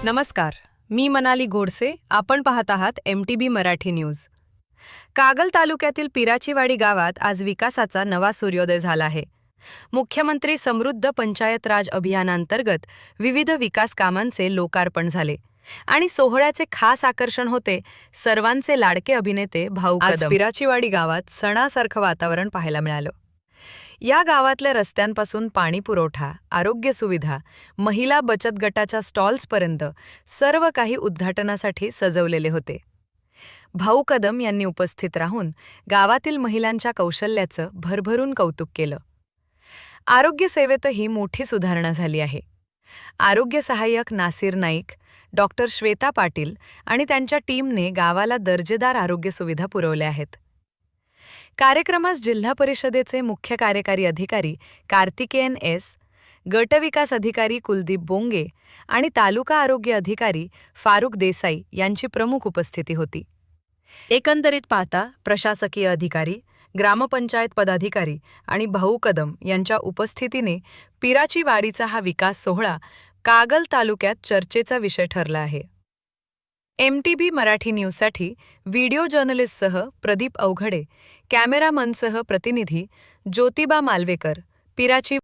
नमस्कार, मी मनाली गोडसे. आपण पाहत आहात MTB मराठी न्यूज. कागल तालुक्यातील पिराचीवाडी गावात आज विकासाचा नवा सूर्योदय झाला आहे. मुख्यमंत्री समृद्ध पंचायत राज अभियानांतर्गत विविध विकास कामांचे लोकार्पण झाले आणि सोहळ्याचे खास आकर्षण होते सर्वांचे लाडके अभिनेते भाऊ कदम. आज पिराचीवाडी गावात सणासारखं वातावरण पाहायला मिळालं. या गावातल्या रस्त्यांपासून पाणी पुरवठा, आरोग्य सुविधा, महिला बचत गटाच्या स्टॉल्सपर्यंत सर्व काही उद्घाटनासाठी सजवलेले होते. भाऊ कदम यांनी उपस्थित राहून गावातील महिलांच्या कौशल्याचं भरभरून कौतुक केलं. आरोग्य सेवेतही मोठी सुधारणा झाली आहे. आरोग्य सहाय्यक नासिर नाईक, डॉक्टर श्वेता पाटील आणि त्यांच्या टीमने गावाला दर्जेदार आरोग्य सुविधा पुरवल्या आहेत. कार्यक्रमास जिल्हा परिषदेचे मुख्य कार्यकारी अधिकारी कार्तिकेयन एस, गटविकास अधिकारी कुलदीप बोंगे आणि तालुका आरोग्य अधिकारी फारुक देसाई यांची प्रमुख उपस्थिती होती. एकंदरीत पाहता प्रशासकीय अधिकारी, ग्रामपंचायत पदाधिकारी आणि भाऊ कदम यांच्या उपस्थितीने पिराचीवाडीचा हा विकास सोहळा कागल तालुक्यात चर्चेचा विषय ठरला आहे. MTB मराठी न्यूजसाठी व्हिडिओ जर्नलिस्टसह प्रदीप अवघडे, कॅमेरामनसह प्रतिनिधी ज्योतिबा मालवेकर, पिराची